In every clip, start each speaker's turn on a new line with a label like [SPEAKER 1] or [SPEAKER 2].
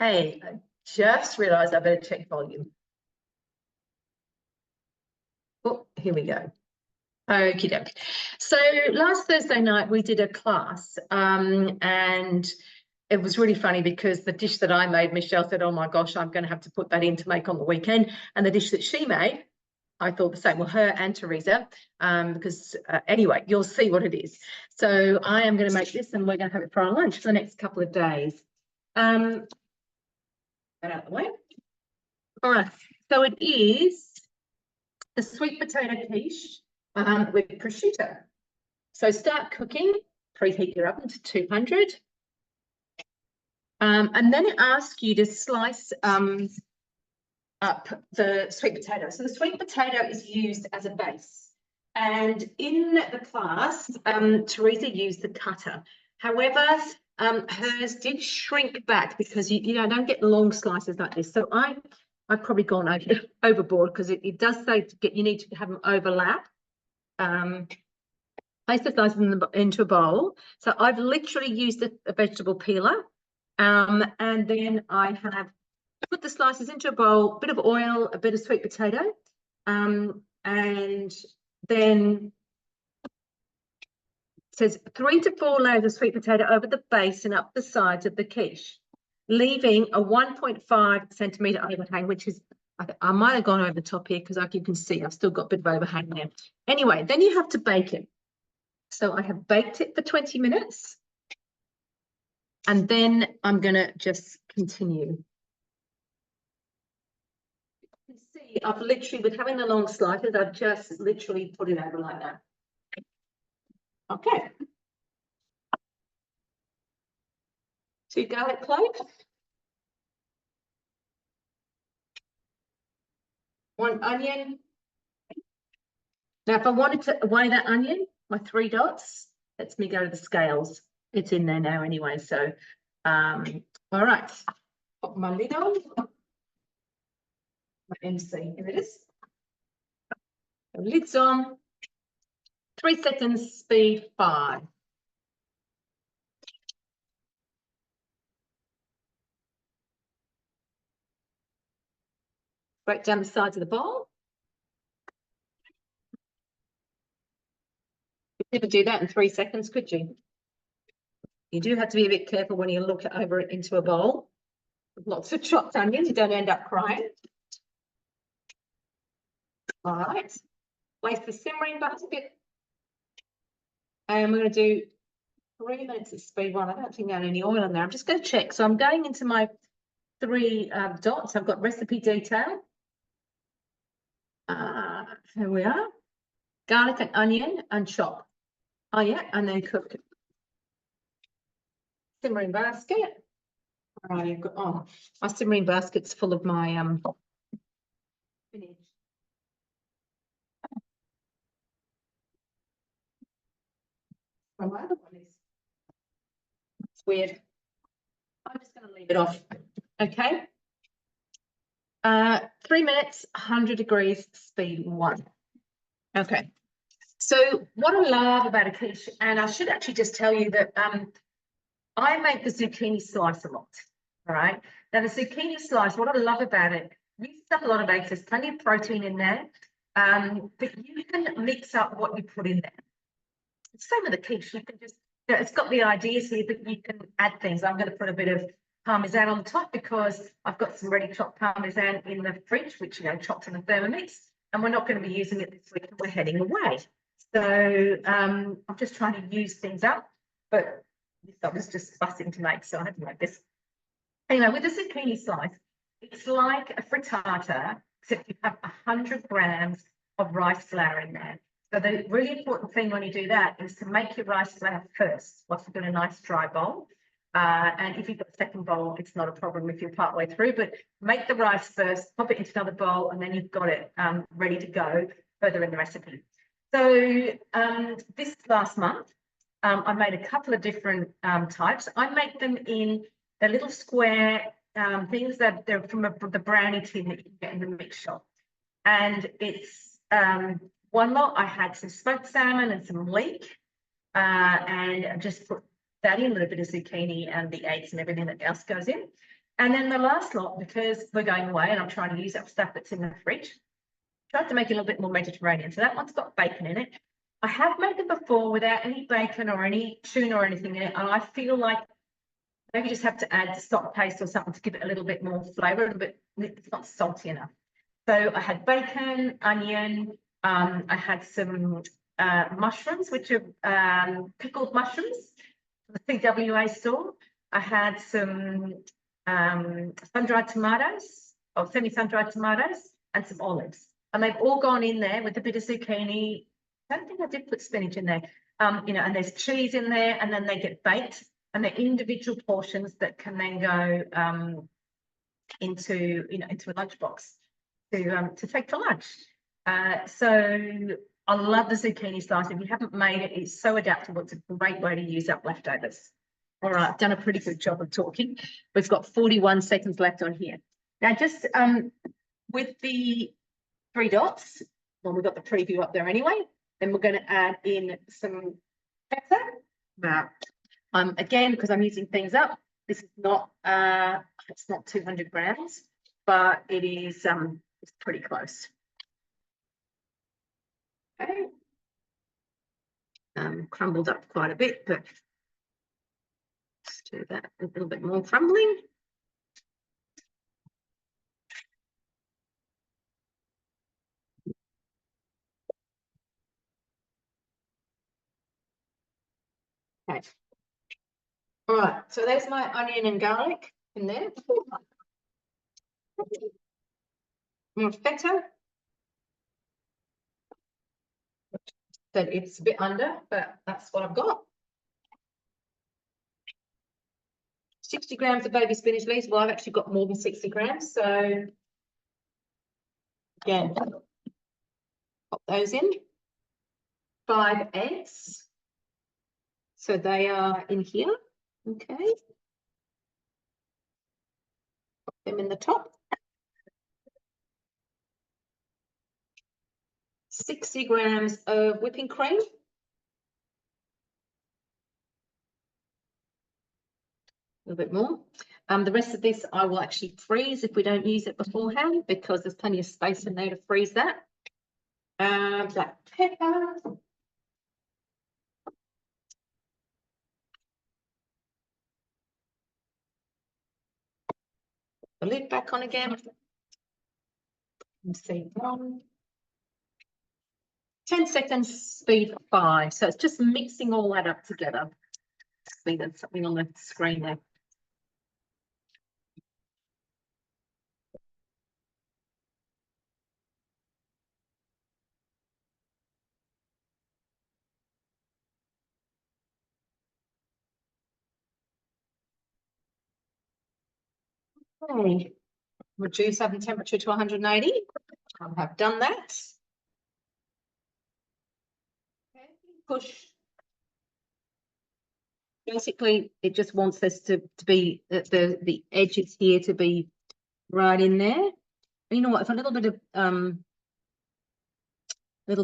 [SPEAKER 1] Hey, I just realized I better check volume. Oh, here we go. Okie doke. So last Thursday night we did a class and it was really funny because the dish that I made, Michelle said, oh my gosh, I'm going to have to put that in to make on the weekend. And the dish that she made, I thought the same. Well, her and Teresa, because anyway, you'll see what it is. So I am going to make this and we're going to have it for our lunch for the next couple of days. Get out of the way. All right, so it is the sweet potato quiche with prosciutto. So start cooking, preheat your oven to 200. And then it asks you to slice up the sweet potato. So the sweet potato is used as a base. And in the class, Teresa used the cutter. However, hers did shrink back because you don't get long slices like this. So I've probably gone overboard because it does say you need to have them overlap. Place the slices into a bowl. So I've literally used a vegetable peeler. And then I have put the slices into a bowl, a bit of oil, a bit of sweet potato, and then it says 3 to 4 layers of sweet potato over the base and up the sides of the quiche, leaving a 1.5 centimetre overhang, which is, I might have gone over the top here because like you can see, I've still got a bit of overhang there. Anyway, then you have to bake it. So I have baked it for 20 minutes. And then I'm going to just continue. You can see I've literally, with having the long slices, I've just literally put it over like that. Okay. 2 garlic cloves. 1 onion. Now, if I wanted to weigh that onion, my 3 dots, lets me go to the scales. It's in there now anyway. So, all right. Put my lid on. My MC, here it is. The lid's on. 3 seconds, speed 5. Break down the sides of the bowl. You'd never do that in 3 seconds, could you? You do have to be a bit careful when you look over it into a bowl with lots of chopped onions. You don't end up crying. All right. Place the simmering basket. And we're going to do 3 minutes at speed 1. I don't think I have any oil in there. I'm just going to check. So I'm going into my 3 dots. I've got recipe detail. Here we are. Garlic and onion and chop. Oh yeah, and then cook. Simmering basket. All right, oh, my simmering basket's full of my spinach. Well, my other one is, it's weird. I'm just going to leave it off. Okay. 3 minutes, 100 degrees, speed 1. Okay. So what I love about a quiche, and I should actually just tell you that I make the zucchini slice a lot. All right. Now the zucchini slice, what I love about it, you stuff a lot of eggs. There's plenty of protein in there, but you can mix up what you put in there. Same with the quiche. You can just, it's got the ideas here, but you can add things. I'm going to put a bit of parmesan on the top because I've got some ready chopped parmesan in the fridge, which chopped in the Thermomix, and we're not going to be using it this week. We're heading away, so I'm just trying to use things up. But this I was just fussing to make, so I had to make this. Anyway, with the zucchini slice, it's like a frittata, except you have 100 grams of rice flour in there. So the really important thing when you do that is to make your rice flour first, once you've got a nice dry bowl. And if you've got a second bowl, it's not a problem if you're partway through, but make the rice first, pop it into another bowl, and then you've got it ready to go further in the recipe. So this last month, I made a couple of different types. I make them in the little square things that they're from the brownie tin that you can get in the mix shop. And it's one lot, I had some smoked salmon and some leek, and I just put that in, a little bit of zucchini and the eggs and everything that else goes in. And then the last lot, because we're going away and I'm trying to use up stuff that's in the fridge, tried to make it a little bit more Mediterranean. So that one's got bacon in it. I have made them before without any bacon or any tuna or anything in it. And I feel like maybe just have to add stock paste or something to give it a little bit more flavour, but it's not salty enough. So I had bacon, onion, I had some mushrooms, which are pickled mushrooms from the CWA store. I had some sun-dried tomatoes, or semi-sun-dried tomatoes, and some olives. And they've all gone in there with a bit of zucchini. I don't think I did put spinach in there. And there's cheese in there, and then they get baked, and they're individual portions that can then go into a lunchbox to take to lunch. So I love the zucchini slice. If you haven't made it, it's so adaptable. It's a great way to use up leftovers. All right, I've done a pretty good job of talking. We've got 41 seconds left on here. Now, just with the 3 dots, well, we've got the preview up there anyway, then we're going to add in some pepper. Now, again, because I'm using things up, this is not, it's not 200 grams, but it is it's pretty close. Okay. Crumbled up quite a bit, but let's do that a little bit more crumbling. Okay. All right, so there's my onion and garlic in there. More feta. But it's a bit under, but that's what I've got. 60 grams of baby spinach leaves. Well, I've actually got more than 60 grams. So again, pop those in. 5 eggs. So they are in here. Okay. Pop them in the top. 60 grams of whipping cream. A little bit more. The rest of this I will actually freeze if we don't use it beforehand, because there's plenty of space in there to freeze that. Black pepper. The lid back on again. See, 10 seconds, speed 5. So it's just mixing all that up together. See, there's something on the screen there. Okay. Reduce oven temperature to 180. I have done that. Okay. Push. Basically, it just wants this to be the edges here to be right in there. You know what? If a little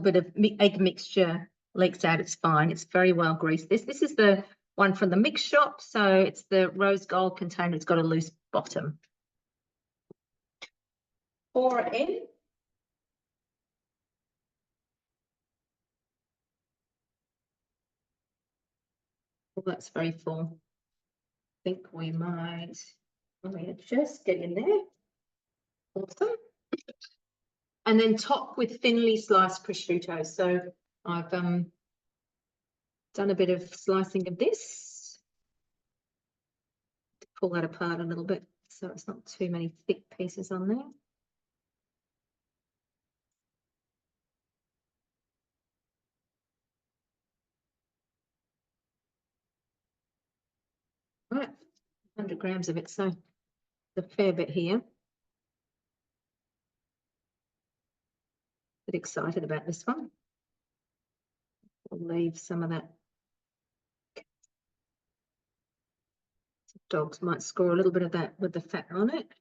[SPEAKER 1] bit of egg mixture leaks out, it's fine. It's very well greased. This is the one from the mix shop, so it's the rose gold container. It's got a loose bottom. Pour it in. Oh, that's very full. I think we might just get in there. Awesome. And then top with thinly sliced prosciutto. So I've done a bit of slicing of this. Pull that apart a little bit so it's not too many thick pieces on there. Right, 100 grams of it, so a fair bit here. A bit excited about this one. I'll leave some of that. Dogs might score a little bit of that with the fat on it.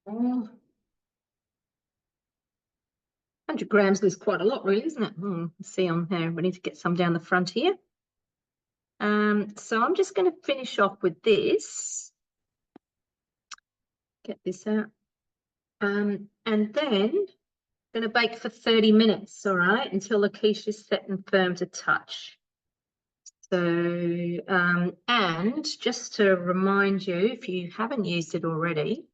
[SPEAKER 1] 100 grams is quite a lot, really, isn't it? Let's see on here. We need to get some down the front here. So I'm just going to finish off with this. Get this out. And then going to bake for 30 minutes, all right, until the quiche is set and firm to touch. So, and just to remind you, if you haven't used it already,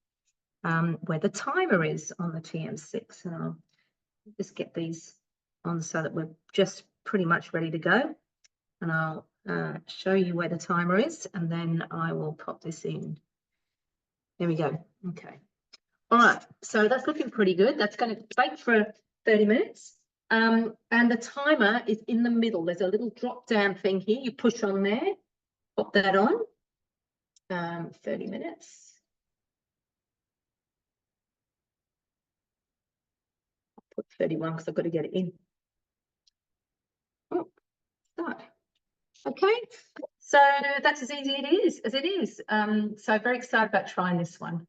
[SPEAKER 1] where the timer is on the TM6, and I'll just get these on so that we're just pretty much ready to go. And I'll show you where the timer is, and then I will pop this in. There we go. Okay. All right. So that's looking pretty good. That's going to bake for 30 minutes. And the timer is in the middle. There's a little drop down thing here. You push on there, pop that on. 30 minutes. I'll put 31 because I've got to get it in. Oh, start. Okay, so that's as easy as it is. So very excited about trying this one.